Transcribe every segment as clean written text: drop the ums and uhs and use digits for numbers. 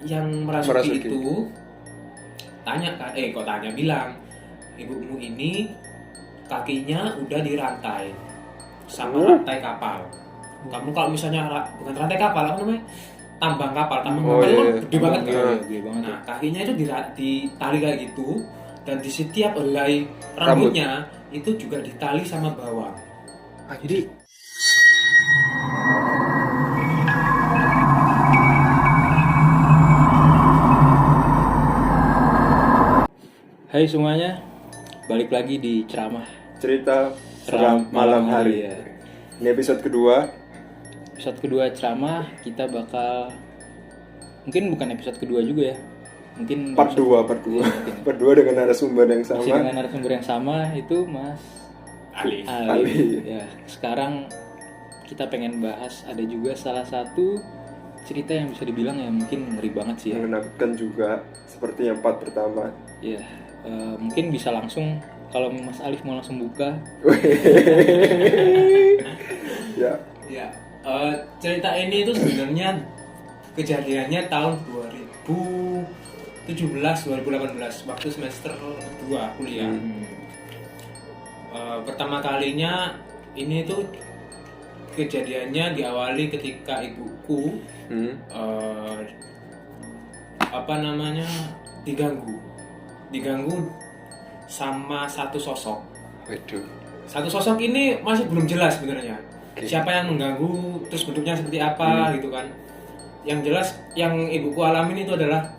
yang merasuki itu tanya kan, bilang ibumu ini kakinya udah dirantai sama rantai kapal. Kamu kalau misalnya bukan rantai kapal, apa namanya? Tambang kapal kan gede banget kan. Nah, kakinya itu ditali kayak gitu, dan di setiap helai rambutnya itu juga ditali sama bawang. Jadi hai semuanya, balik lagi di ceramah cerita seram malam hari ya. Ini episode kedua. Episode kedua ceramah, kita bakal mungkin bukan episode kedua juga ya. Mungkin Part 2 Part 2 dengan narasumber yang sama. Masih dengan narasumber yang sama, itu Mas Alif. Ya, sekarang kita pengen bahas ada juga salah satu cerita yang bisa dibilang ya mungkin ngeri banget sih ya. Mengenakkan juga seperti yang part pertama. Ya, mungkin bisa langsung kalau Mas Alif mau langsung buka. Ya. Ya, cerita ini itu sebenarnya kejadiannya tahun 2017-2018 waktu semester 2 kuliah. Pertama kalinya ini tuh kejadiannya diawali ketika ibuku diganggu sama satu sosok. Waduh. Satu sosok ini masih belum jelas sebenarnya. Siapa yang mengganggu, terus bentuknya seperti apa gitu kan. Yang jelas yang ibuku alamin itu adalah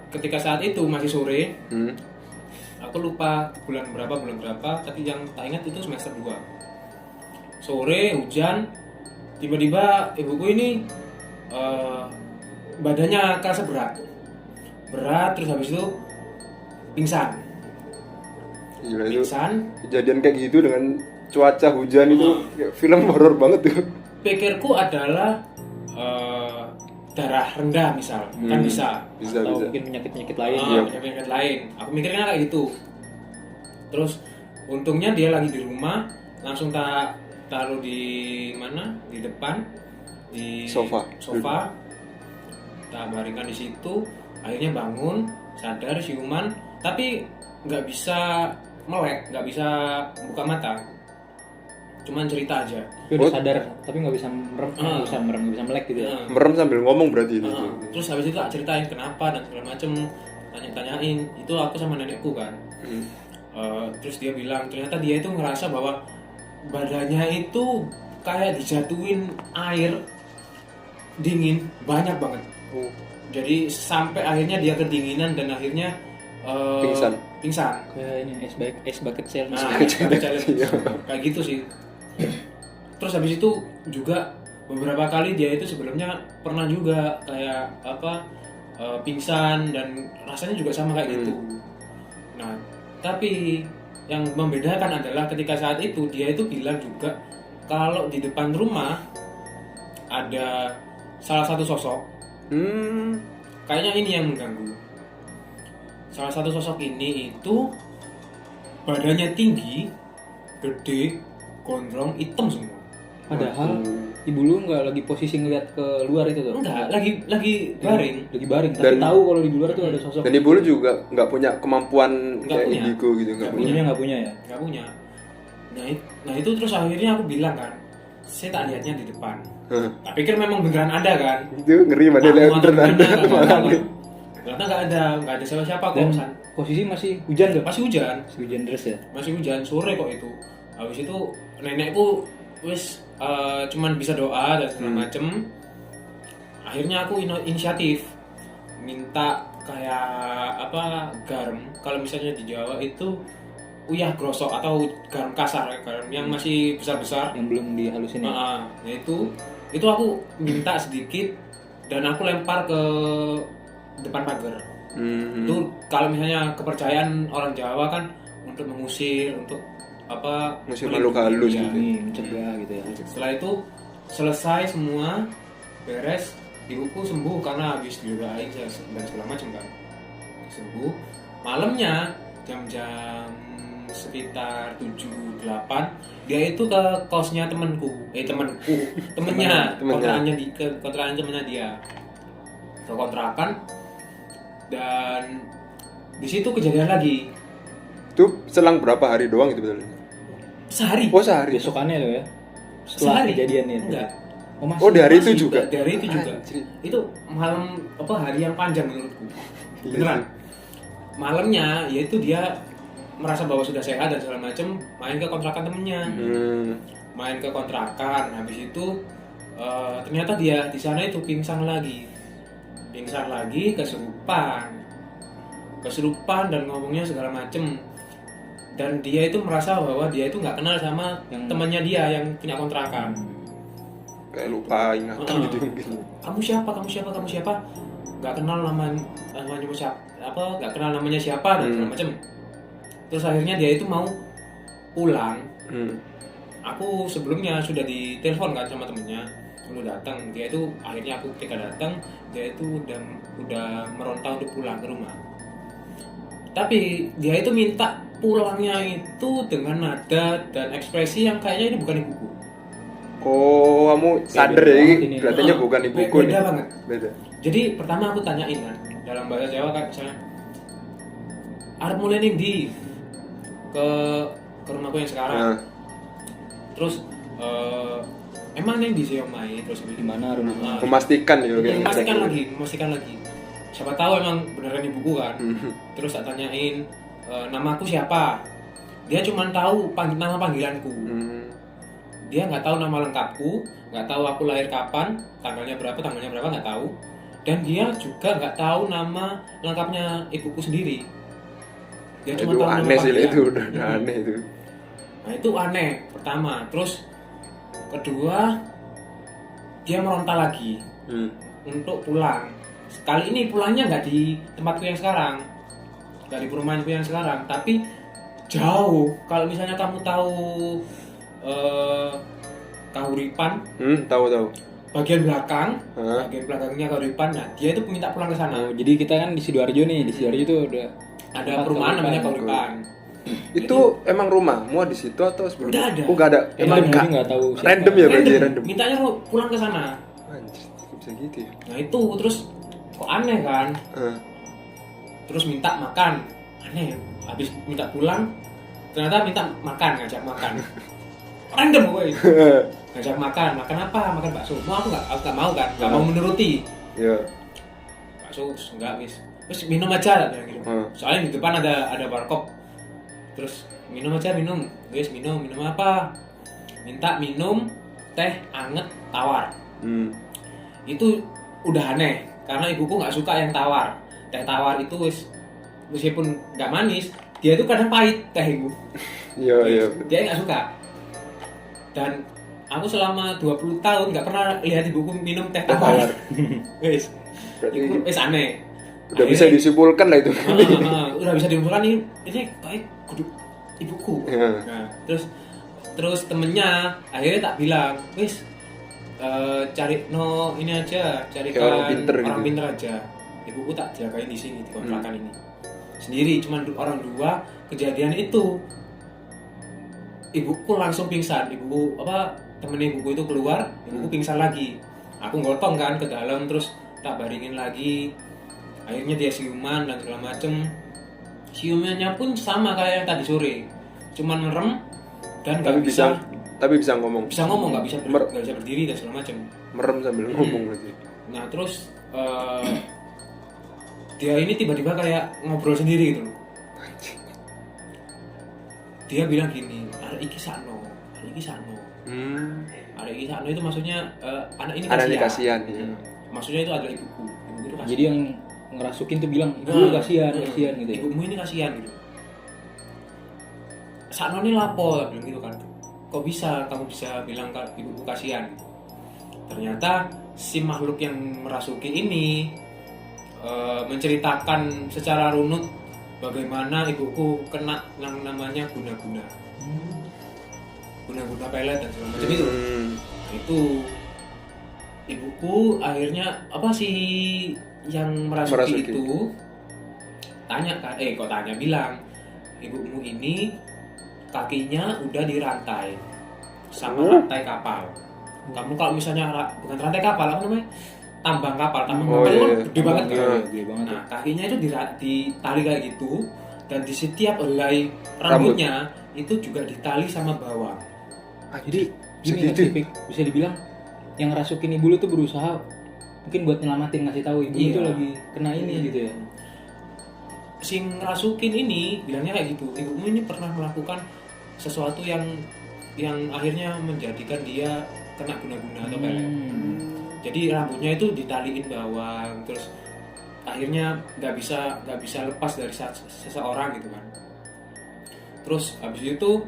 ketika saat itu masih sore. Aku lupa bulan berapa, tapi yang tak ingat itu semester 2. Sore, hujan, tiba-tiba ibuku ini badannya kerasa berat, terus habis itu pingsan. Gila, Pingsan. itu kejadian kayak gitu dengan cuaca hujan itu kayak film horor banget tuh. Pikirku adalah darah rendah misal, kan bisa. Atau mungkin penyakit-penyakit lain. Penyakit lain. Aku mikirnya kayak gitu. Terus untungnya dia lagi di rumah, langsung tak taruh di mana? Di depan, di Sofa. Tak baringkan di situ. Akhirnya bangun, sadar siuman, tapi nggak bisa melek, nggak bisa buka mata. Cuman cerita aja. Tapi udah sadar, tapi nggak bisa merem, nggak bisa melek gitu ya. Merem sambil ngomong berarti itu. Terus habis itu tak ceritain kenapa dan segala macem, tanyain. Itu aku sama nenekku kan. Terus dia bilang ternyata dia itu ngerasa bahwa badannya itu kayak dijatuhin air dingin banyak banget. Jadi sampai akhirnya dia kedinginan dan akhirnya pingsan. Kayak ini es bucket challenge. Kayak gitu sih. Terus habis itu juga beberapa kali dia itu sebelumnya pernah juga kayak pingsan dan rasanya juga sama kayak gitu. Nah, tapi yang membedakan adalah ketika saat itu dia itu bilang juga kalau di depan rumah ada salah satu sosok. Kayaknya ini yang mengganggu. Salah satu sosok ini itu badannya tinggi, gede, gondrong, hitam semua. Padahal ibu lu nggak lagi posisi ngeliat ke luar itu tuh? Enggak, lagi baring. Lagi baring, tapi tahu kalau di luar tuh ada sosok. Dan ibu lu juga nggak punya kemampuan kayak indigo gitu, nggak punya. Nggak punya ya? Nggak punya. Nah itu terus akhirnya aku bilang kan, saya tak lihatnya di depan. Tak pikir memang beneran ada kan. Itu ngeri banget lihat beneran ada. Karena nggak ada siapa-siapa kok. Dan posisi masih hujan tuh? Masih hujan deras ya? Masih hujan, sore kok itu. Habis itu nenekku wis cuman bisa doa dan segala macem. Akhirnya aku inisiatif minta kayak garam. Kalau misalnya di Jawa itu uyah grosok atau garam kasar, garam yang masih besar-besar yang belum dihalusin ya. Nah itu aku minta sedikit dan aku lempar ke depan pagar. Itu kalau misalnya kepercayaan orang Jawa kan untuk mengusir, untuk musik makhluk halus gitu, mencegah gitu ya. Setelah itu selesai semua, beres, ibuku sembuh karena habis didoain dan segala macam kan. Sembuh. Malamnya jam-jam sekitar 7-8 dia itu ke kosnya temennya kontrakannya temennya dia. ke kontrakan, dan di situ kejadian lagi Itu selang berapa hari doang itu betul? sehari. Oh sehari. Besokannya tuh ya. Setelah Sehari. kejadiannya. Enggak. Oh di hari itu Masih, juga. di hari itu juga. Anjir. Itu malam hari yang panjang menurutku. Iya Beneran. sih. Malamnya yaitu dia merasa bahwa sudah sehat dan segala macem, main ke kontrakan temennya. Main ke kontrakan, habis itu ternyata dia di sana itu pingsan lagi, kesurupan dan ngomongnya segala macem. Dan dia itu merasa bahwa dia itu nggak kenal sama temannya dia yang punya kontrakan. Kayak lupa ingatan gitu mungkin. Kamu siapa? Nggak kenal namanya siapa? Nggak kenal namanya siapa dan segala macem. Terus akhirnya dia itu mau pulang. Aku sebelumnya sudah ditelepon kan sama temennya, udah datang. Dia itu akhirnya aku ketika datang, dia itu udah meronta untuk pulang ke rumah. Tapi dia itu minta pulangnya itu dengan nada dan ekspresi yang kayaknya ini bukan ibuku. Oh, kamu sadar ya ini kelihatannya bukan ibuku nih. Beda banget. Beda. Jadi pertama aku tanyain kan dalam bahasa Jawa kan misalnya, arep mulai ning ndi ke rumahku yang sekarang. Terus emang neng di sini omahe terus Di mana rumah? Memastikan ya kayak. memastikan lagi. Siapa tahu emang beneran ibuku kan. Terus tak tanyain namaku siapa. Dia cuma tahu nama panggilanku. Dia nggak tahu nama lengkapku, nggak tahu aku lahir kapan, tanggalnya berapa nggak tahu. Dan dia juga nggak tahu nama lengkapnya ibuku sendiri. Dia cuma Itu tahu nama aneh sih panggilan. itu udah aneh itu. Nah itu aneh pertama. Terus kedua, dia meronta lagi untuk pulang. Kali ini pulangnya nggak di tempatku yang sekarang, nggak di perumahanku yang sekarang, tapi jauh. Kalau misalnya kamu tahu Kahuripan, Tahu. bagian belakangnya Kahuripan, nah dia itu minta pulang ke sana. Oh, jadi kita kan di Sidoarjo nih. Di Sidoarjo itu udah Ada tempat perumahan namanya Kahuripan. Kahuripan. Itu emang rumahmu di situ atau sebelumnya? Udah ada. Oh, enggak ada. Emang Emang jadi nggak tahu siapa. random ya berarti random. Mintanya pulang ke sana. Anjir, bisa gitu ya. Nah itu terus kok aneh kan? Terus minta makan, aneh. Habis minta pulang, ternyata minta makan, ngajak makan. Random gue. Ngajak makan apa? Makan bakso. Mau aku nggak mau kan? Nggak mau menuruti. Iya. Bakso enggak wis. Terus minum aja bilang gitu. Soalnya di depan ada warkop. Terus minum wis minum apa? Minta minum teh anget tawar. Itu udah aneh karena ibuku nggak suka yang tawar. Teh tawar itu wis meskipun nggak manis, dia itu kadang pahit teh ibu. Iya. Dia nggak suka. Dan aku selama 20 tahun nggak pernah lihat ibuku minum teh tawar. Wis. Berarti Itu wis aneh. udah bisa disimpulkan lah itu. Udah bisa disimpulkan ini kayak kudu ibuku. Nah, terus temennya akhirnya tak bilang, wis cari ini aja, carikan orang pinter gitu. pinter aja. Ibuku tak jagain di sini di kontrakan ini. Sendiri cuman orang dua. Kejadian itu ibuku langsung pingsan. Temen ibuku itu keluar, ibuku pingsan lagi. Aku gotong kan ke dalam terus tak baringin lagi. Akhirnya dia siuman dan segala macem. Siumannya pun sama kayak yang tadi sore, cuman merem dan nggak bisa ngomong. Bisa ngomong, nggak bisa berdiri dan segala macem. Merem sambil ngomong berarti. Nah terus dia ini tiba-tiba kayak ngobrol sendiri gitu loh. Dia bilang gini, arek iki sakno. Arek iki sakno itu maksudnya anak ini kasihan. Ya. Maksudnya itu adalah ibuku itu kasihan. Jadi yang ngerasukin tuh bilang, "Ibu kasihan gitu ya." Ibumu ini kasihan gitu. Sakno ini lapo, bilang gitu kan. Kok bisa kamu bisa bilang ibuku kasihan? Ternyata si makhluk yang merasuki ini menceritakan secara runut bagaimana ibuku kena yang namanya guna-guna pelet dan segala macam itu. Itu ibuku akhirnya yang merasuki itu tanya kan, bilang ibumu ini kakinya udah dirantai sama rantai kapal. Kamu kalau misalnya bukan rantai kapal apa namanya? tambang kapal Oh, itu kan iya. gede banget kan. Iya, gede banget. Nah, kakinya itu ditali kayak gitu, dan di setiap helai rambutnya itu juga ditali sama bawang. Jadi gini nggak Segitu. sih, Pik? Bisa dibilang yang ngerasukin ibu lu tuh berusaha mungkin buat nyelamatin, ngasih tahu ibu lu Iya. tuh lagi kena ini gitu ya. Si ngerasukin ini bilangnya kayak gitu, ibumu ini pernah melakukan sesuatu yang akhirnya menjadikan dia kena guna-guna atau pelet. Jadi rambutnya itu ditaliin bawang, terus akhirnya nggak bisa lepas dari seseorang gitu kan. Terus habis itu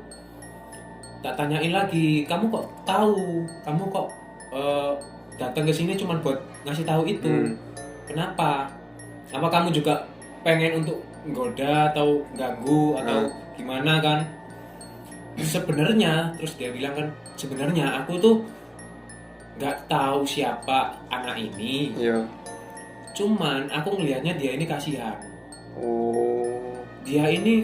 tak tanyain lagi, kamu kok tahu, kamu kok datang ke sini cuma buat ngasih tahu itu, kenapa? Apa kamu juga pengen untuk nggoda atau ganggu atau gimana kan? Sebenarnya, terus dia bilang kan, sebenarnya aku tuh nggak tahu siapa anak ini, Iya. cuman aku ngelihatnya dia ini kasihan. Oh. Dia ini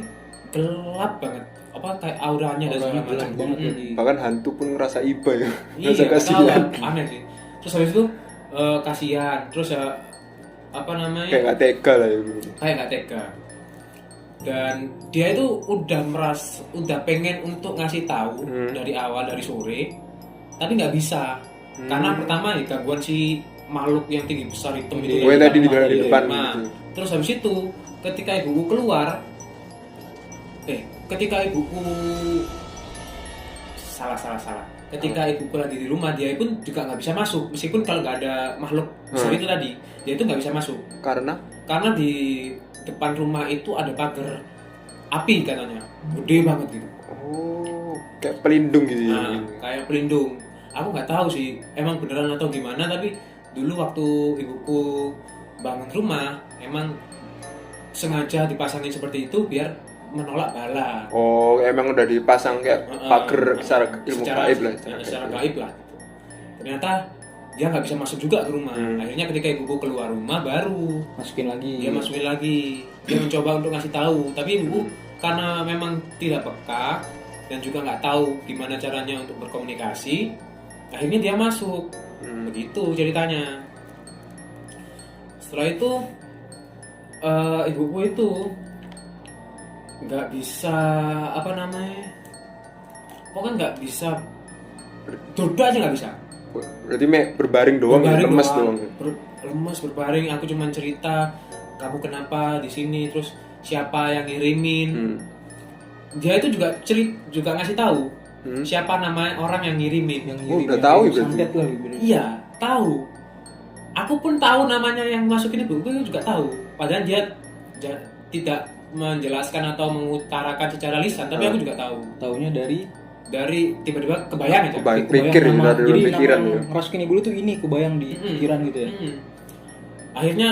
gelap banget, apa kayak auranya dan segala Orangnya gelap macam. banget jadi. Bahkan hantu pun ngerasa iba ya. Iya, Ngerasa nggak tahu, kasihan. aneh sih. Terus habis itu kasihan, terus apa namanya? Kayak nggak tega lah ya. Kayak nggak tega. Dan dia itu udah pengen untuk ngasih tahu dari awal, dari sore, tapi nggak bisa. Karena pertama ya gangguan si makhluk yang tinggi besar hitam itu. Oh, yang tadi di Iya. depan Nah, gitu. terus habis itu ketika ibuku keluar, ketika ibuku salah. Ketika ibuku lagi di rumah, dia pun juga nggak bisa masuk, meskipun kalau nggak ada makhluk besar itu tadi, dia itu nggak bisa masuk. Karena Karena di depan rumah itu ada pagar api katanya, gede banget gitu. oh, kayak pelindung gitu ya. Nah, kayak pelindung. Aku nggak tahu sih, emang beneran atau gimana, tapi dulu waktu ibuku bangun rumah, emang sengaja dipasangin seperti itu biar menolak bala. Oh, emang udah dipasang kayak pagar secara ilmu gaib lah. Secara gaib lah. Gitu. Ternyata dia nggak bisa masuk juga ke rumah. Akhirnya ketika ibuku keluar rumah baru Masukin lagi. dia masukin lagi. Dia mencoba untuk ngasih tahu, tapi ibu karena memang tidak peka dan juga nggak tahu gimana caranya untuk berkomunikasi, akhirnya dia masuk. Begitu ceritanya. Setelah itu ibuku itu nggak bisa apa namanya, pokoknya nggak bisa duduk aja nggak bisa. Berarti berbaring doang, lemes doang. Lemes berbaring. Aku cuma cerita, kamu kenapa di sini, terus siapa yang ngirimin. Dia itu juga ngasih tahu siapa nama orang yang ngirimin. Yang Oh, ngirim, udah yang tahu ngirim berarti. santet lah gitu. Iya, tahu. Aku pun tahu namanya yang masukin ibu juga tahu. Padahal dia tidak menjelaskan atau mengutarakan secara lisan, tapi aku juga tahu. Taunya dari Tiba-tiba kebayang aja. Kebayang. Pikir ya, nama, dari jadi pikiran nama ya. ngerasukin ibu lu tuh ini kebayang di pikiran gitu ya. Akhirnya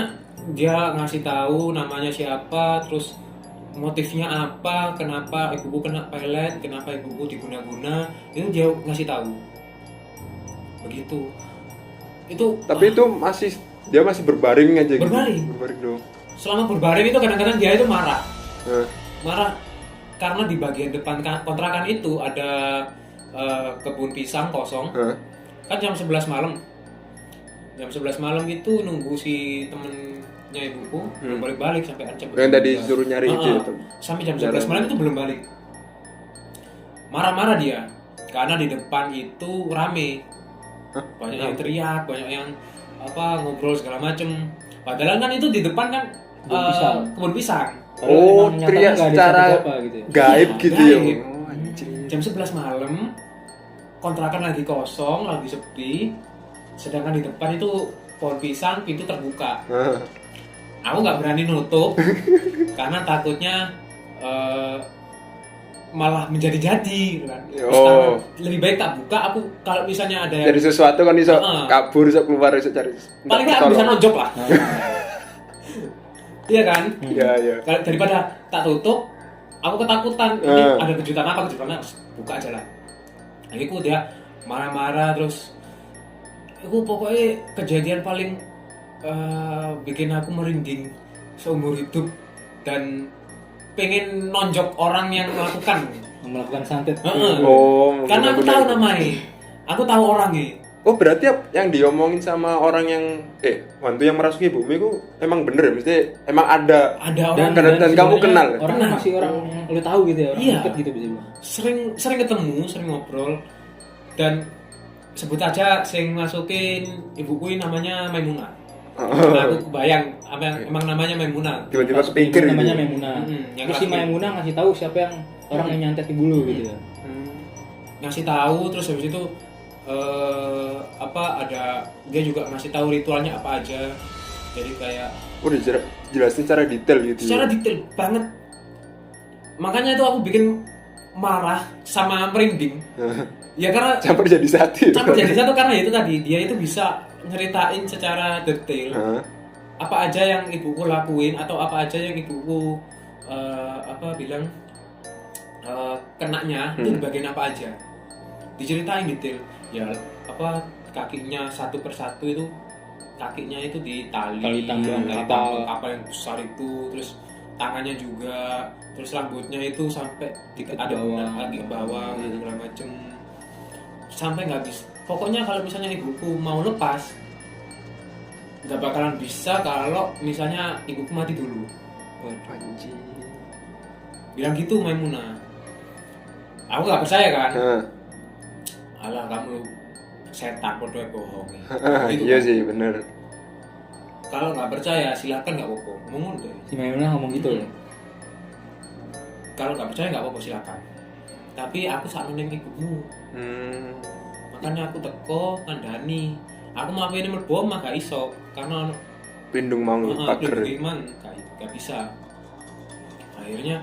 dia ngasih tahu namanya siapa, terus motifnya apa, kenapa ibuku kena pelet, kenapa ibuku diguna-guna, itu dia ngasih tahu. Begitu. Itu Tapi itu dia masih berbaring aja Berbaring. gitu. Berbaring doang. selama berbaring itu kadang-kadang dia itu marah. Nah, Marah karena di bagian depan kontrakan itu ada kebun pisang kosong. Kan jam 11 malam. Jam 11 malam itu nunggu si temennya ibuku belum balik-balik sampai jam yang tadi suruh nyari itu ya, sampai jam 11 malam itu belum balik. Marah-marah dia karena di depan itu rame. Banyak yang teriak, banyak yang ngobrol segala macem. Padahal kan itu di depan kan kebun pisang. Oh, Emang nyatanya teriak nggak ada secara siapa-siapa gitu ya. gaib Iya, gitu ya. gaib. Oh, anjing. Jam 11 malam, kontrakan lagi kosong, lagi sepi. Sedangkan di depan itu pohon pisang, pintu terbuka. Aku nggak berani nutup karena takutnya malah menjadi-jadi gitu kan. Terus karena lebih baik tak buka. Aku kalau misalnya ada Jadi sesuatu kan bisa kabur, bisa keluar, bisa cari. paling nggak aku bisa nonjok lah. Iya kan? Iya. Kalau daripada tak tutup, aku ketakutan. Ini ada kejutan apa? Buka aja lah. Akhirnya dia marah-marah terus. Aku pokoknya kejadian paling bikin aku merinding seumur hidup dan pengen nonjok orang yang melakukan santet. Oh, karena aku tahu namanya, aku tahu orangnya. Oh berarti yang diomongin sama orang yang hantu yang merasuki bumi itu emang bener ya? Mesti emang ada orang dan kamu kenal? Orangnya masih orang yang lo tahu gitu ya, orang Iya. deket gitu bisa bilang. sering ketemu, sering ngobrol, dan sebut aja sing masukin ibuku ini namanya Maimunah. Nah, aku kebayang emang namanya Maimunah. Tiba-tiba kepikir namanya gitu. Maimunah. Yang Terus si Maimunah ngasih tahu siapa yang orang yang nyantet ibu lu gitu ya. Ngasih tahu, terus habis itu ada dia juga ngasih tahu ritualnya apa aja. Jadi kayak Udah jelasin secara detail gitu. secara detail banget. Makanya itu aku bikin marah sama merinding. Ya karena Campur jadi satu. satu karena itu tadi dia itu bisa nyeritain secara detail apa aja yang ibuku lakuin atau apa aja yang ibuku kenanya itu di bagian apa aja, diceritain detail. Ya kakinya satu persatu itu kakinya itu ditali tambang kapal yang besar itu, terus tangannya juga, terus rambutnya itu sampai ada lagi ke bawah gitu segala macem, sampai nggak bisa. Pokoknya kalau misalnya ibuku mau lepas nggak bakalan bisa kalau misalnya ibuku mati dulu. Anjir. Bilang gitu Maimunah. Aku nggak percaya kan. Alah kamu setan, bodoh bohong. Gitu. Iya sih bener. Kalau nggak percaya silakan, nggak apa-apa, ngomong deh. Si Maimunah ngomong gitu ya. Kalau nggak percaya nggak apa-apa, silakan. Tapi aku sak neng ibumu. Makanya aku teko kandhani. Aku mau ini mlebu mah gak iso karena Pindung mau pager. Gak bisa. Akhirnya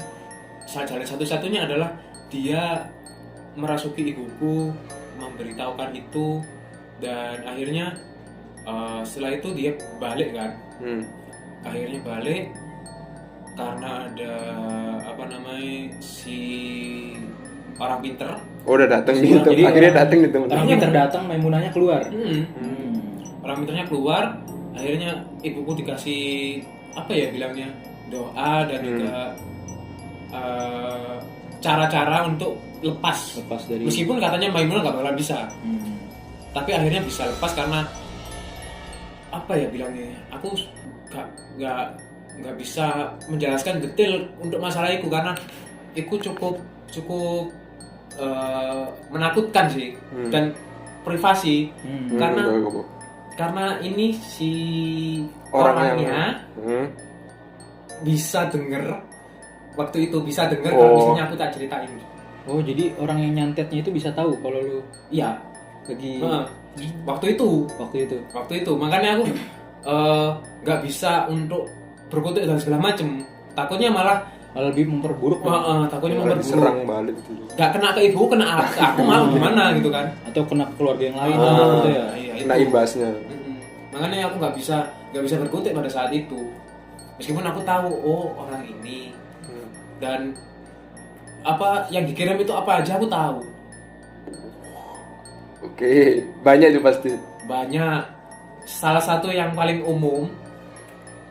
jalan satu-satunya adalah dia merasuki ibuku, memberitahukan itu, dan akhirnya setelah itu dia balik kan. Akhirnya balik karena ada si orang pinter. Oh udah dateng gitu. Akhirnya dateng nih teman. Orang pinter datang, Maimunahnya keluar. Orang pinternya keluar. Akhirnya ibuku dikasih bilangnya doa dan juga cara-cara untuk lepas dari. Meskipun katanya Maimunah nggak bakalan bisa. Tapi akhirnya bisa lepas karena bilangnya. Aku nggak bisa menjelaskan detail untuk masalah itu karena itu cukup menakutkan sih dan privasi karena ini si orangnya bisa denger waktu itu, bisa denger kalau misalnya aku tak ceritain. Oh jadi orang yang nyantetnya itu bisa tahu kalau lu iya lagi waktu itu makanya aku nggak bisa untuk berkutik dan segala macem, takutnya malah lebih memperburuk. Takutnya memperburuk, serang balik gitu. Gak kena ke ibu, kena aku malah gimana gitu kan, atau kena ke keluarga yang lain gitu ya. Iya, kena imbasnya. Makanya aku nggak bisa berkutik pada saat itu, meskipun aku tahu orang ini dan apa yang dikirim itu apa aja aku tahu. Oke, banyak itu pasti. Banyak. Salah satu yang paling umum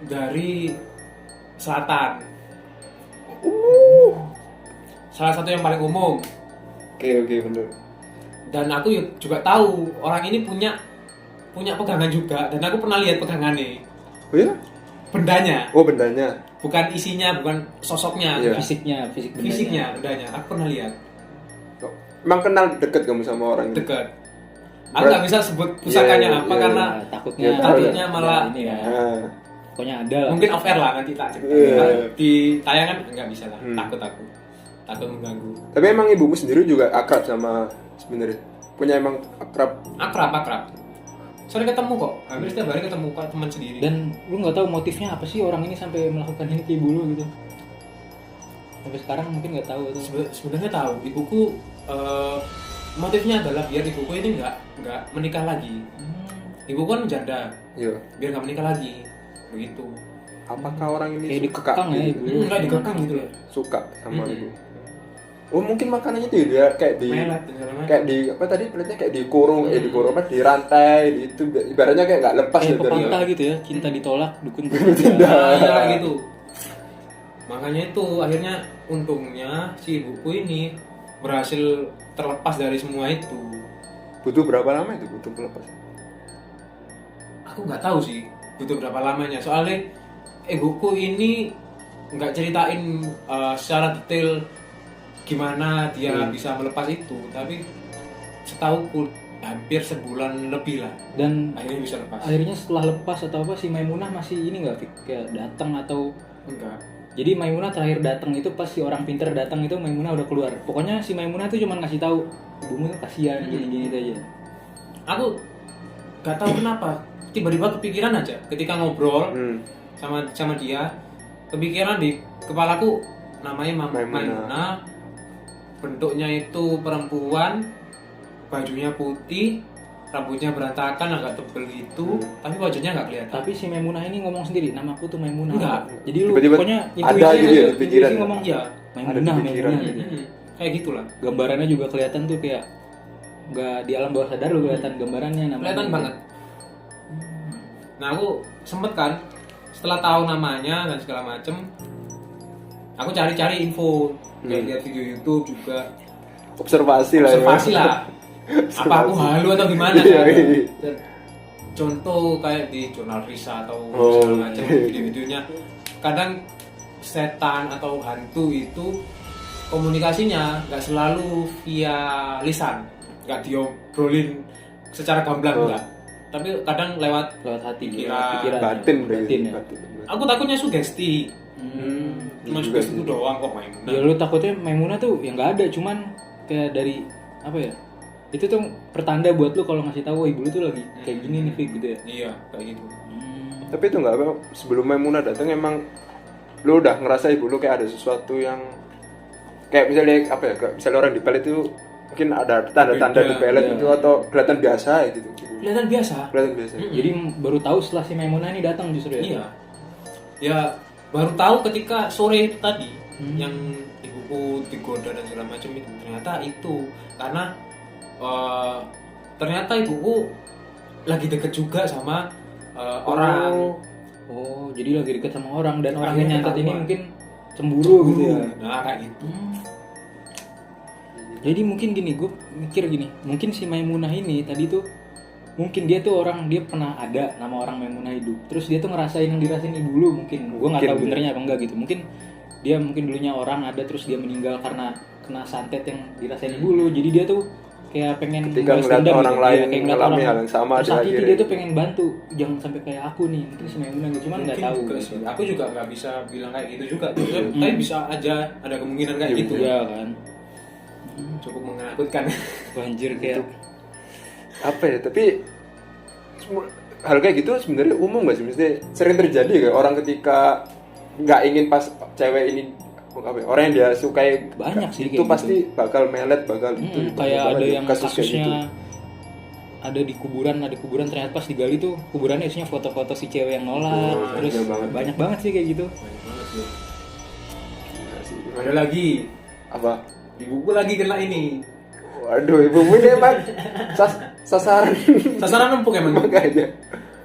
dari selatan. Salah satu yang paling umum. Oke, bener. Dan aku juga tahu orang ini punya pegangan juga, dan aku pernah lihat pegangannya. Oh ya? Bendanya. Oh, bendanya. Bukan isinya, bukan sosoknya. Iya. Fisiknya bendanya. Aku pernah lihat. Emang kenal deket kamu sama orang ini? Deket. Aku nggak bisa sebut pusakanya apa karena takutnya malah ini ya. Pokoknya ada lah. Mungkin off air lah nanti tak cerita. Di tayangan nggak bisa lah. Takut mengganggu. Tapi emang ibumu sendiri juga akrab sama sebenarnya. Punya emang akrab. Sering ketemu kok. Hampir setiap hari ketemu kok teman sendiri. Dan lu nggak tahu motifnya apa sih orang ini sampai melakukan ini ke ibu lu gitu. Sampai sekarang mungkin nggak tahu itu. Sebenarnya tahu. Ibuku motifnya adalah biar ibuku ini nggak menikah lagi. Ibuku kan janda. Iya. Biar nggak menikah lagi. Begitu. Apakah orang ini kayak suka dikekang ya ibu? Nggak dikekang gitu ya. Suka sama ibu. Oh mungkin makanannya tuh dia kayak di apa tadi pelatnya kayak dikurung di rantai itu ibaratnya kayak nggak lepas kayak dari pepatah gitu ya, cinta ditolak dukun tidak gitu. Makanya itu akhirnya untungnya si ibuku ini berhasil terlepas dari semua itu. Butuh berapa lama itu butuh melepas? Aku nggak tahu sih butuh berapa lamanya. Soalnya ibuku ini nggak ceritain secara detail gimana dia bisa melepas itu, tapi setahuku hampir sebulan lebih lah Dan akhirnya bisa lepas. akhirnya setelah lepas atau apa si Maimunah masih ini nggak Fik? Kayak datang atau Enggak. jadi Maimunah terakhir datang itu pas si orang pinter datang itu Maimunah udah keluar. Pokoknya si Maimunah tuh cuma ngasih tahu ibumu tuh kasihan gini-gini itu aja. Aku nggak tahu kenapa tiba-tiba kepikiran aja ketika ngobrol sama dia, kepikiran di kepalaku namanya Maimunah, bentuknya itu perempuan, bajunya putih, rambutnya berantakan agak tebel gitu, tapi wajahnya nggak kelihatan. Tapi si Maimunah ini ngomong sendiri, namaku tuh Maimunah. Enggak. Jadi lu Tiba-tiba pokoknya ada gitu ya di pikiran. intuisi ngomong Iya, Maimunah, Ada di pikiran. Maimunah gitu. kayak gitulah. Gambarannya juga kelihatan tuh kayak nggak di alam bawah sadar lu kelihatan gambarannya namanya. Kelihatan banget. Nah aku sempet kan setelah tahu namanya dan segala macem, aku cari-cari info, lihat video YouTube juga, Observasi lah. observasi Ya. lah. Apa aku halu atau gimana? Iya, kan? iya. Dan contoh kayak di jurnal Risa atau Oh, segala macam oke. video-videonya, kadang setan atau hantu itu komunikasinya nggak selalu via lisan, nggak diobrolin secara gamblang Oh. enggak, tapi kadang lewat hati Pikiran. Batin batin ya. Batin. aku takutnya sugesti, cuma juga sugesti sih. itu doang kok main. Ya lu takutnya Maimunah tuh yang nggak ada, cuman kayak dari apa ya? Itu tuh pertanda buat lu kalau ngasih tahu ibu lu tuh lagi kayak gini nih Fik gitu ya. Iya kayak gitu. Tapi itu nggak apa, sebelum Maimunah datang emang lu udah ngerasa ibu lu kayak ada sesuatu yang kayak misalnya apa ya, kayak misalnya orang di pelet itu mungkin ada tanda-tanda Beda, di pelet iya. itu atau kelihatan biasa ya gitu. Kelihatan biasa. Kelihatan biasa. Jadi baru tahu setelah si Maimunah ini datang justru ya. Iya. Ya baru tahu ketika sore itu tadi yang ibuku digoda dan segala macam itu, ternyata itu karena ternyata ibuku lagi deket juga sama orang. Oh, jadi lagi deket sama orang dan orang Akhirnya yang nyantet ini ketahuan. mungkin cemburu gitu ya. Nah kayak gitu. Jadi mungkin gini, gue mikir gini, mungkin si Maimunah ini tadi tuh mungkin dia tuh orang, dia pernah ada nama orang Maimunah hidup, terus dia tuh ngerasain yang dirasain ibu lu mungkin, gue nggak tahu Mungkin. benernya apa enggak gitu, mungkin dia mungkin dulunya orang ada terus dia meninggal karena kena santet yang dirasain ibu lu, jadi dia tuh kayak pengen Ketika balas ngeliat dendam orang gitu. lain Iya, kayak ngeliat ngalami orang hal yang sama, terus dia sakiti, akhirnya dia tuh gitu. pengen bantu jangan sampai kayak aku nih, mungkin si Maimunah gitu, cuman nggak Mungkin tahu juga gitu. sih. Aku juga nggak bisa bilang kayak gitu juga. Tapi bisa aja ada kemungkinan kayak gitu. Iya kan, Cukup menakutkan. banjir kayak Apa ya, tapi hal kayak gitu sebenarnya umum nggak sih, mesti sering terjadi kayak orang ketika nggak ingin pas cewek ini apa ya, orang yang dia sukai Banyak sih itu kayak pasti bakal melet, bakal itu kayak ada banget yang kasus kayak kasusnya gitu. ada di kuburan ternyata pas digali tuh kuburannya isinya foto-foto si cewek yang nolak, Oh, terus iya banget. banyak banget sih kayak gitu. Banyak banget sih. Gila sih. Ada lagi. Apa? Ibuku lagi kena ini. Waduh, ibu ini emang sasaran Sasaran empuk emang. makanya.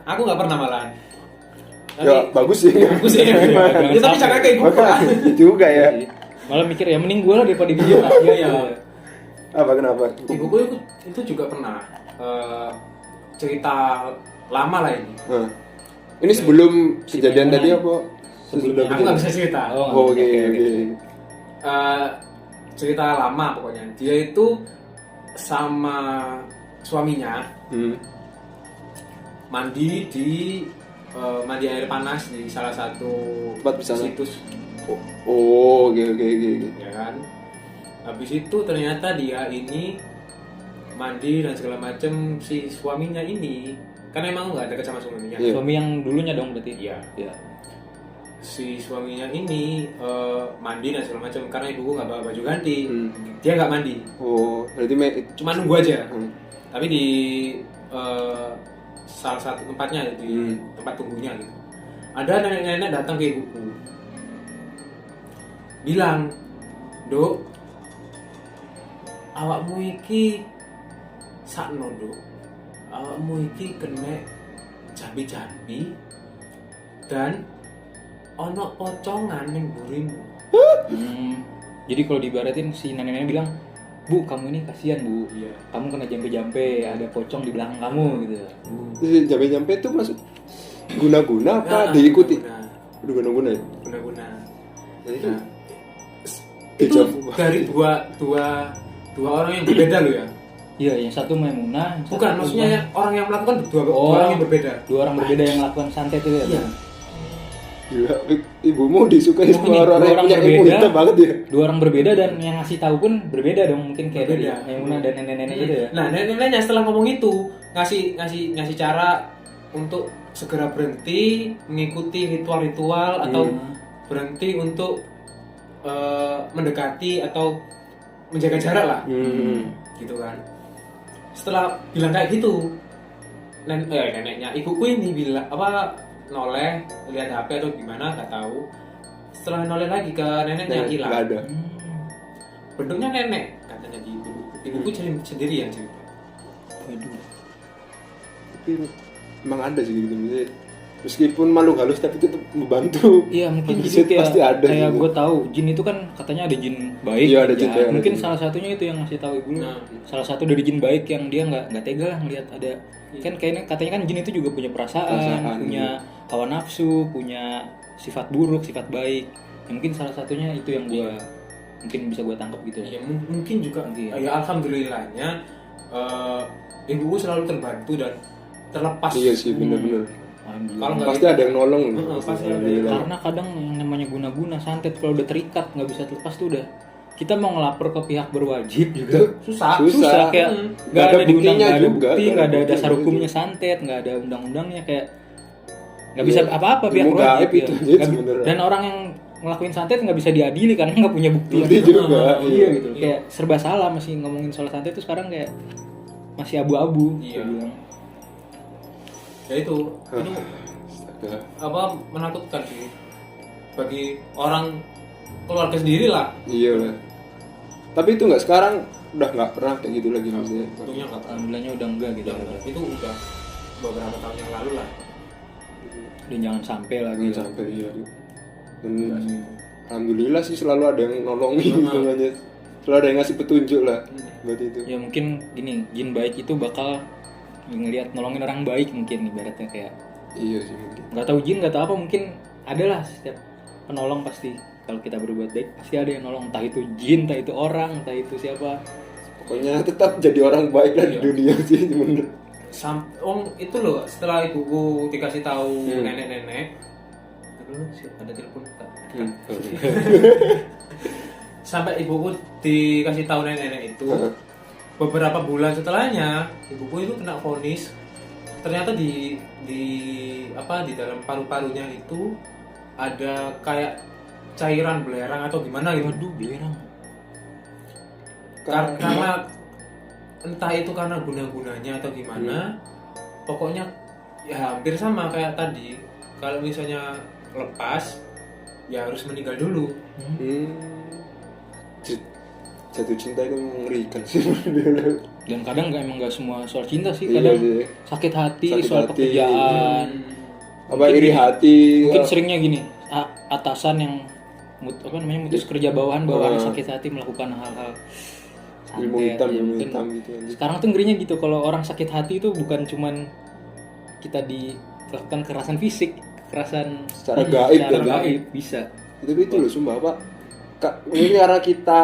Aku nggak pernah malahan. Ya bagus sih. Bagus sih. Ya, tapi jangan kayak ibuku lah. Makanya, juga ya. Malah mikir ya mending gue lah daripada dia lah. Iya iya. Apa kenapa? Ibuku itu juga pernah cerita lama lah ini. Nah, ini sebelum Si kejadian Maimunah tadi ini. apa? Sebelum Aku nggak bisa cerita. Oh, oke oke. Cerita lama pokoknya. Dia itu sama suaminya mandi di mandi air panas di salah satu Tempat wisata. situs, Oh, oke oke oke. ya kan. Habis itu ternyata dia ini mandi dan segala macem, si suaminya ini kan emang nggak deket sama suaminya. Iya. Suami yang dulunya dong berarti. Iya. Iya. Si suaminya ini mandi dan segala macam karena ibuku nggak bawa baju ganti, dia nggak mandi, Oh, berarti cuma nunggu aja. Hmm. Tapi di salah satu tempatnya di tempat tunggunya gitu, ada nenek-nenek datang ke ibuku, bilang, "Dok, awakmu iki sakno, Dok. Awakmu iki kena jambi-jambi dan ono pocongan ning burimu." Jadi kalau diibaratin si nenek-nenek bilang Bu kamu ini kasihan Bu, Iya. kamu kena jampe-jampe, ada pocong di belakang kamu gitu. Terus nyampe itu masuk guna-guna apa Nah, diikuti? guna-guna. Udah guna-guna ya. Guna-guna. Jadi itu Nah, itu dejavu. dari dua orang yang berbeda loh ya. Iya, yang satu Maimunah, yang satu Bukan, maksudnya bukan. yang orang yang melakukan dua Oh. orang yang berbeda. Dua orang berbeda yang melakukan santet itu ya. Iya. Gila, ibumu disukai Mungkin sama orang dua yang orang punya ilmu berbeda. hitam banget ya. Dua orang berbeda dan yang ngasih tahu pun berbeda dong, mungkin kayak dari Berbeda. Maimunah dan nenek-nenek gitu ya. Nah, nenek-neneknya setelah ngomong itu ngasih cara untuk segera berhenti mengikuti ritual-ritual atau berhenti untuk mendekati atau menjaga jarak lah, gitu kan. Setelah bilang kayak gitu, neneknya ibuku ini bilang apa noleh lihat HP atau gimana nggak tahu. Setelah noleh lagi ke neneknya Nggak hilang. ada. Bentuknya nenek katanya gitu. Ibuku sendiri yang cerita. Waduh. Tapi emang ada sih gitu. Maksudnya, meskipun makhluk halus tapi tetap membantu. Iya mungkin Maksudnya jadi kayak, pasti ada kayak gitu. gue tahu jin itu kan katanya ada jin baik, Iya, ada jin jin jahat. baik, ada Mungkin jin. salah satunya itu yang ngasih tahu ibu lu. Nah. Salah satu dari jin baik yang dia nggak tega lah ngelihat ada kan kayaknya katanya kan jin itu juga punya perasaan, punya hawa nafsu, punya sifat buruk, sifat baik. Ya, mungkin salah satunya itu yang gue mungkin bisa gue tangkap gitu. Iya, mungkin juga. Mungkin. Ya alhamdulillahnya ibuku selalu terbantu dan terlepas. Iya sih benar-benar. Alhamdulillah. Kalau nggak Pasti ada yang nolong. pasti ada. Alhamdulillah. Karena kadang yang namanya guna-guna santet kalau udah terikat nggak bisa terlepas tuh udah kita mau ngelapor ke pihak berwajib juga Susah. susah kayak Nggak nggak ada ada diundang, buktinya nggak ada juga, bukti, nggak nggak ada ada bukti dasar juga. hukumnya santet, nggak ada undang-undangnya kayak nggak bisa apa-apa pihak Ilmu berwajib gaib ya. itu aja Nggak bi- sebenarnya. dan orang yang ngelakuin santet nggak bisa diadili karena nggak punya bukti. Bukti juga. Iya gitu kayak serba salah masih ngomongin soal santet itu sekarang kayak masih abu-abu. Iya. Gua bilang. Ya itu Astaga. apa menakutkan sih bagi orang keluarga sendiri lah. Iya lah. Tapi itu nggak sekarang udah nggak pernah kayak gitu lagi maksudnya. Untungnya nggak pernah. Alhamdulillahnya udah enggak gitu. Itu udah beberapa tahun yang lalu lah. Dan jangan sampai lagi. Nggak sampai iya. Dan alhamdulillah sih selalu ada yang nolongin gitu aja. Selalu ada yang ngasih petunjuk lah buat itu. Ya mungkin gini, jin baik itu bakal ngelihat nolongin orang baik mungkin ibaratnya kayak Iya sih mungkin. nggak tahu jin nggak tahu apa mungkin adalah setiap penolong pasti kalau kita berbuat baik pasti ada yang nolong entah itu jin entah itu orang entah itu siapa. Pokoknya tetap jadi orang baik lah di Iya. dunia sih bener. Itu loh setelah ibuku dikasih tahu nenek-nenek. Dulu sih ada telepon tak. Sampai ibuku dikasih tahu nenek-nenek itu. Beberapa bulan setelahnya ibuku itu kena vonis. Ternyata di dalam paru-parunya itu ada kayak cairan belerang atau gimana gitu. Waduh belerang. Karena entah itu karena guna-gunanya atau gimana, pokoknya ya hampir sama kayak tadi. Kalau misalnya lepas, ya harus meninggal dulu. Jatuh cinta itu mengerikan sih. Dan kadang emang nggak semua soal cinta sih, Iya kadang sih. sakit hati Sakit soal hati. pekerjaan. Apa iri hati? Mungkin seringnya gini, atasan yang mutus kerja bawahannya sakit hati melakukan hal-hal Ilmu santet, hitam, ya, ilmu mungkin. hitam gitu. Sekarang tuh ngerinya gitu kalau orang sakit hati itu bukan cuman kita dilakukan kekerasan fisik, kekerasan Secara gaib secara ya. gaib bisa. Tapi itu loh sumpah Pak. Ini karena kita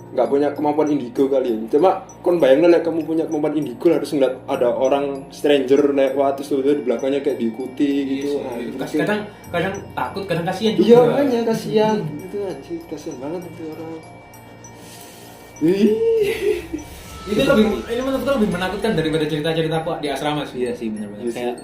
nggak punya kemampuan indigo kali ya. Cuma kon bayangin lah kamu punya kemampuan indigo harus ngeliat ada orang stranger lewat terus di belakangnya kayak diikuti gitu. Ah, itu mungkin- Kadang takut, kadang kasihan juga. Iya makanya kasihan. Itu anjir kasihan banget itu orang. Ih. Ini menurutku lebih menakutkan daripada cerita-cerita di asrama sih. Iya sih benar-benar Iya sih. kayak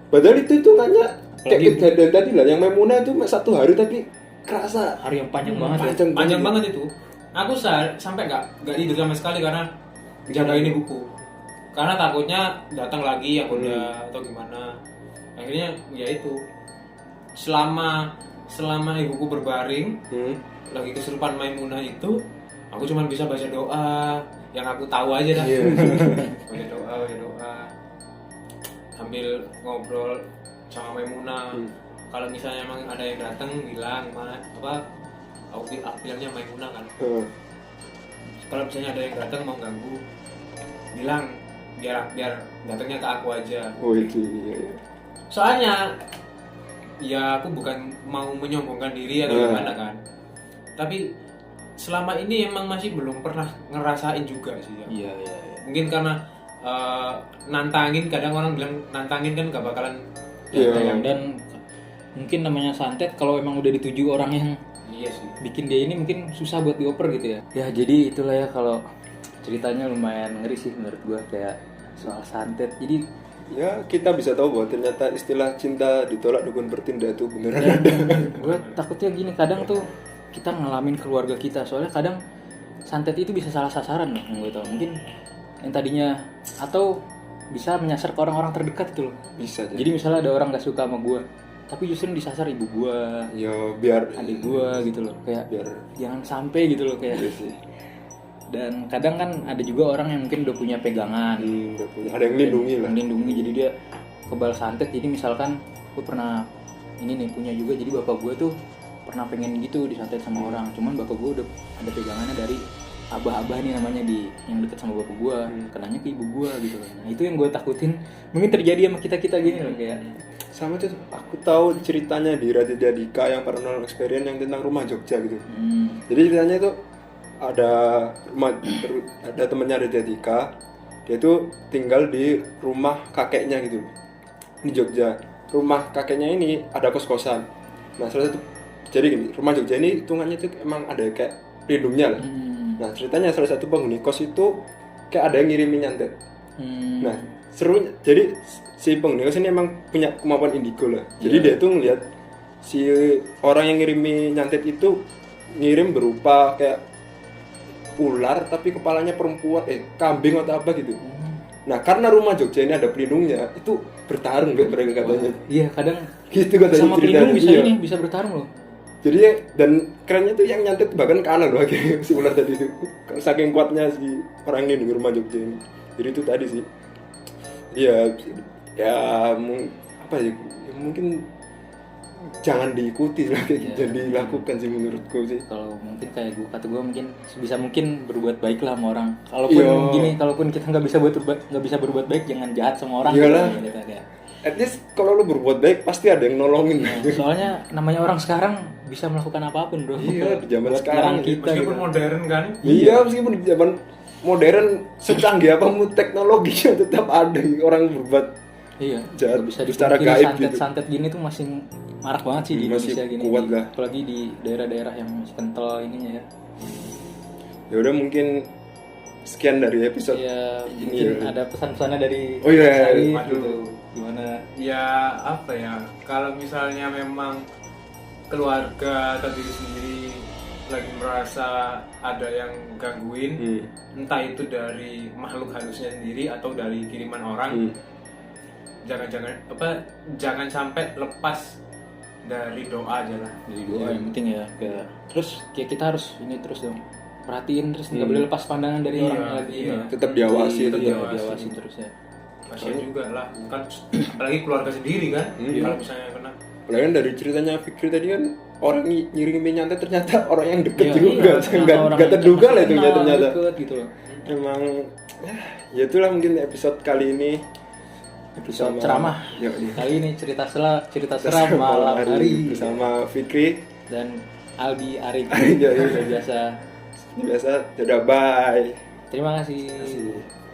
Padahal itu hanya kayak Apalagi- kejadian tadi lah yang Maimunah itu 1 hari tapi kerasa hari yang panjang banget ya. Panjang banget itu. Aku sampai nggak tidur sama sekali karena jaga ini buku. Karena takutnya datang lagi yang udah atau gimana. Akhirnya ya itu. Selama ibuku berbaring lagi kesurupan Maimunah itu, aku cuma bisa baca doa yang aku tahu aja dah. Iya. baca doa. Sambil ngobrol sama Maimunah. Kalau misalnya emang ada yang datang bilang aku bilangnya Maimunah kan. kalau misalnya ada yang datang mau ganggu, bilang biar datangnya ke aku aja. Oh itu iya. Soalnya ya aku bukan mau menyombongkan diri atau gimana kan, tapi selama ini emang masih belum pernah ngerasain juga sih ya. Iya. Mungkin karena nantangin, kadang orang bilang nantangin kan gak bakalan Iya. Dan mungkin namanya santet kalau emang udah dituju orang yang iya sih. bikin dia ini mungkin susah buat dioper gitu ya. Ya jadi itulah ya, kalau ceritanya lumayan ngeri sih menurut gua kayak soal santet. Jadi Ya kita bisa tahu bahwa ternyata istilah cinta ditolak dukun bertindak itu beneran ada. gue takutnya gini, kadang tuh kita ngalamin keluarga kita, soalnya kadang santet itu bisa salah sasaran loh yang gue tau. Mungkin yang tadinya, atau bisa menyasar ke orang-orang terdekat itu loh. Bisa Jadi misalnya ada orang gak suka sama gue, tapi justru disasar ibu gue, ya biar adik gue gitu loh. Kayak biar jangan sampai gitu loh kayak. iya sih. Dan kadang kan ada juga orang yang mungkin udah punya pegangan, Udah punya. Ada yang lindungi lah. melindungi, jadi dia kebal santet. Jadi misalkan gue pernah ini nih punya juga, jadi bapak gue tuh pernah pengen gitu disantet sama orang, cuman bapak gue udah ada pegangannya dari abah-abah nih namanya, di yang deket sama bapak gue, kenanya ke ibu gue gitu. Nah itu yang gue takutin mungkin terjadi sama kita gini loh, kayak Sama tuh aku tahu ceritanya di Raditya Dika yang paranormal experience yang tentang rumah Jogja gitu. Jadi ceritanya itu ada temannya Raditya Dika, dia tuh tinggal di rumah kakeknya gitu di Jogja. Rumah kakeknya ini ada kos-kosan. Nah salah satu, jadi gini, rumah Jogja ini hitungannya tuh emang ada kayak pelindungnya lah. Nah ceritanya salah satu penghuni kos itu kayak ada yang ngirimin nyantet. Nah serunya, jadi si penghuni kos ini emang punya kemampuan indigo lah. Jadi dia tuh ngeliat si orang yang ngirimi nyantet itu ngirim berupa kayak ular tapi kepalanya perempuan, kambing atau apa gitu. Nah karena rumah Jogja ini ada pelindungnya, itu bertarung kayak mereka katanya. iya kadang Gitu katanya sama ceritanya. pelindung bisa Iya. ini bisa bertarung loh. Jadi dan kerennya tuh yang nyantet bahkan kanan loh akhirnya si ular tadi itu. Saking kuatnya si orang ini di rumah Jogja ini. Jadi itu tadi sih. Iya, ya apa ya? Mungkin jangan diikuti lah kayak gitu. Jadi dilakukan sih menurutku sih. Kalau mungkin kayak gue, kata gue mungkin sebisa mungkin berbuat baik lah sama orang. Kalaupun Iya. gini, kalaupun kita nggak bisa berbuat baik, jangan jahat sama orang. Iyalah. Gitu, ya. At least kalau lu berbuat baik pasti ada yang nolongin. Nah, soalnya namanya orang sekarang bisa melakukan apapun bro. Iya, di zaman Buat sekarang nyerang ya. kita. Meskipun gitu. modern kan. Iya, meskipun di zaman modern secanggih apapun teknologinya tetap ada orang berbuat Iya. jahat Nggak bisa secara dipungkiri, gaib santet-santet gini tuh masih marak banget sih di Masih Indonesia gini. kuat lah. Apalagi di daerah-daerah yang masih kental ininya ya. Ya udah mungkin sekian dari episode Ya ini mungkin ya. ada pesan-pesannya dari Oh iya, Mas Arif waduh. gitu. Gimana? Ya apa ya, kalau misalnya memang keluarga atau diri sendiri lagi merasa ada yang gangguin, entah itu dari makhluk halusnya sendiri atau dari kiriman orang, jangan sampai lepas dari doa aja lah. Dari doa yang penting ya. Terus kayak kita harus ini terus dong, perhatiin terus nggak boleh lepas pandangan dari Iya, orang yang lagi iya. ini. Tetap diawasi, Iya, tetap diawasi terus ya. Kasian juga lah, kan apalagi keluarga sendiri kan, kalau misalnya kena. Apalagi kan dari ceritanya Fikri tadi kan orang ngirimin nyantet ternyata orang yang deket Iya, juga, ternyata orang nggak yang terduga lah itu kenal, ternyata. deket gitu loh. Emang ya itulah mungkin episode kali ini. Episode Bersama- ceramah. Ya, iya. Kali ini cerita seram malam hari bersama Fikri. dan Aldi Arif. Iya, iya. Seperti biasa. Biasa, dadah, bye. Terima kasih. Terima kasih.